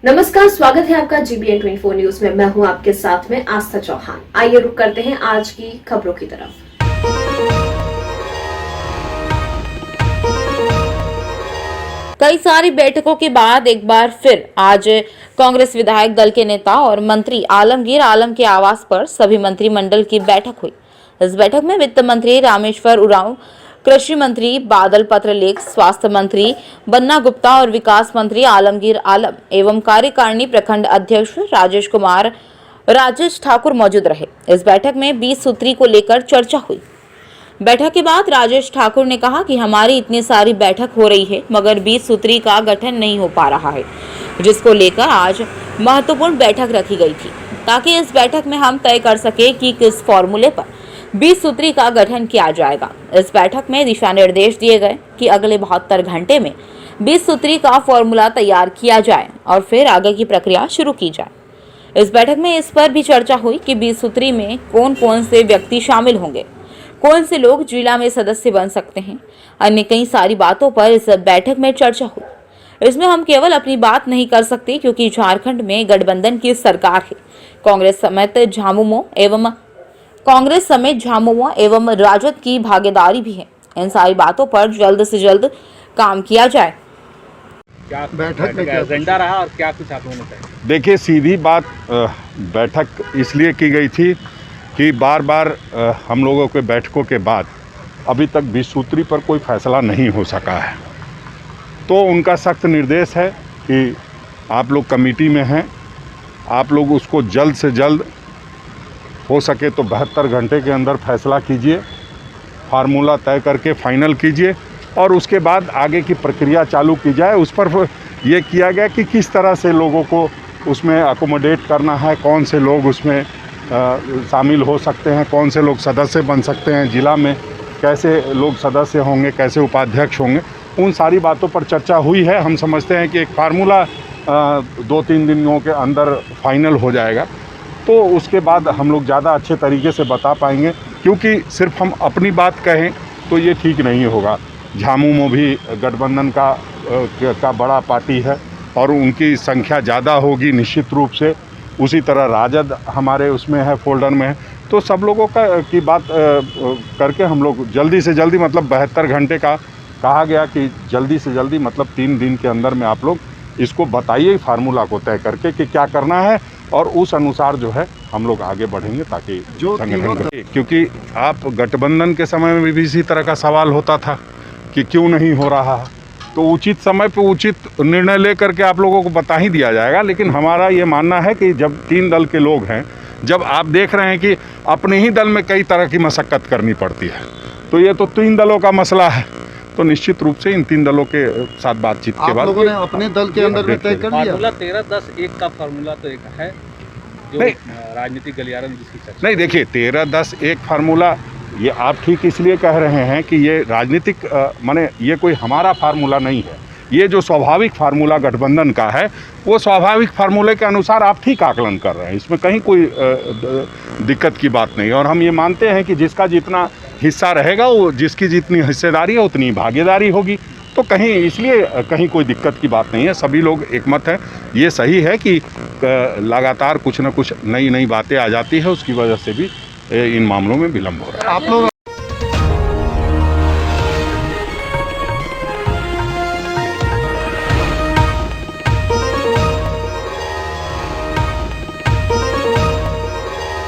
नमस्कार, स्वागत है आपका GBN 24 न्यूज में। मैं हूं आपके साथ में आस्था चौहान। आइए रुक करते हैं आज की खबरों की तरफ। कई सारी बैठकों के बाद एक बार फिर आज कांग्रेस विधायक दल के नेता और मंत्री आलमगीर आलम के आवास पर सभी मंत्रिमंडल की बैठक हुई। इस बैठक में वित्त मंत्री रामेश्वर उरांव, कृषि मंत्री बादल पत्रलेख, स्वास्थ्य मंत्री बन्ना गुप्ता और विकास मंत्री आलमगीर आलम एवं कार्यकारिणी प्रखंड अध्यक्ष राजेश ठाकुर मौजूद रहे। इस बैठक में 20 सूत्री को लेकर चर्चा हुई। बैठक के बाद राजेश ठाकुर ने कहा कि हमारी इतनी सारी बैठक हो रही है मगर 20 सूत्री का गठन नहीं हो पा रहा है, जिसको लेकर आज महत्वपूर्ण बैठक रखी गई थी ताकि इस बैठक में हम तय कर सके कि किस फॉर्मूले पर 20 सूत्री का गठन किया जाएगा। इस बैठक में दिशा निर्देश दिए गए कि अगले 72 घंटे में 20 सूत्री का फॉर्मूला तैयार किया जाए और फिर आगे की प्रक्रिया शुरू की जाए। इस बैठक में इस पर भी चर्चा हुई कि 20 सूत्री में कौन कौन से व्यक्ति शामिल होंगे, कौन से लोग जिला में सदस्य बन सकते हैं। अन्य कई सारी बातों पर इस बैठक में चर्चा हुई। इसमें हम केवल अपनी बात नहीं कर सकते क्योंकि झारखंड में गठबंधन की सरकार है। कांग्रेस समेत झामुमो एवं राजद की भागीदारी भी है। इन सारी बातों पर जल्द से जल्द काम किया जाए। क्या बैठक में क्या एजेंडा रहा और क्या कुछ आप लोगों ने कहा? देखिए, सीधी बात, बैठक इसलिए की गई थी कि बार बार हम लोगों के बैठकों के बाद अभी तक 20 सूत्री पर कोई फैसला नहीं हो सका है। तो उनका सख्त निर्देश है कि आप लोग कमेटी में हैं, आप लोग उसको जल्द से जल्द हो सके तो 72 घंटे के अंदर फैसला कीजिए, फार्मूला तय करके फाइनल कीजिए और उसके बाद आगे की प्रक्रिया चालू की जाए। उस पर ये किया गया कि किस तरह से लोगों को उसमें अकोमोडेट करना है, कौन से लोग उसमें शामिल हो सकते हैं, कौन से लोग सदस्य बन सकते हैं, जिला में कैसे लोग सदस्य होंगे, कैसे उपाध्यक्ष होंगे, उन सारी बातों पर चर्चा हुई है। हम समझते हैं कि एक फार्मूला 2-3 दिनों के अंदर फाइनल हो जाएगा, तो उसके बाद हम लोग ज़्यादा अच्छे तरीके से बता पाएंगे। क्योंकि सिर्फ हम अपनी बात कहें तो ये ठीक नहीं होगा। झामुमो भी गठबंधन का बड़ा पार्टी है और उनकी संख्या ज़्यादा होगी निश्चित रूप से। उसी तरह राजद हमारे उसमें है, फोल्डर में है। तो सब लोगों की बात करके हम लोग जल्दी से जल्दी, मतलब 72 घंटे का कहा गया कि जल्दी से जल्दी, मतलब 3 दिन के अंदर में आप लोग इसको बताइए, फार्मूला को तय करके कि क्या करना है और उस अनुसार जो है हम लोग आगे बढ़ेंगे ताकि जो संगठन। क्योंकि आप गठबंधन के समय में भी इसी तरह का सवाल होता था कि क्यों नहीं हो रहा है, तो उचित समय पर उचित निर्णय ले करके आप लोगों को बता ही दिया जाएगा। लेकिन हमारा ये मानना है कि जब 3 दल के लोग हैं, जब आप देख रहे हैं कि अपने ही दल में कई तरह की मशक्क़त करनी पड़ती है, तो ये तो 3 दलों का मसला है। तो निश्चित रूप से इन 3 दलों के साथ बातचीत के बाद लोगों ने अपने दल के अंदर में तय कर लिया। फार्मूला 13-10-1 का फार्मूला तो एक है जो राजनीतिक गलियारा में जिसकी चर्चा नहीं। देखिए, 13-10-1 फार्मूला ये आप ठीक इसलिए कह रहे हैं कि ये राजनीतिक माने ये कोई हमारा फार्मूला नहीं है। ये जो स्वाभाविक फार्मूला गठबंधन का है, वो स्वाभाविक फार्मूले के अनुसार आप ठीक आकलन कर रहे हैं। इसमें कहीं कोई दिक्कत की बात नहीं। और हम ये मानते हैं कि जिसका जितना हिस्सा रहेगा, वो जिसकी जितनी हिस्सेदारी है उतनी भागीदारी होगी। तो कहीं इसलिए कहीं कोई दिक्कत की बात नहीं है। सभी लोग एकमत हैं। ये सही है कि लगातार कुछ न कुछ नई नई बातें आ जाती है, उसकी वजह से भी इन मामलों में विलम्ब हो रहा है। आप लोग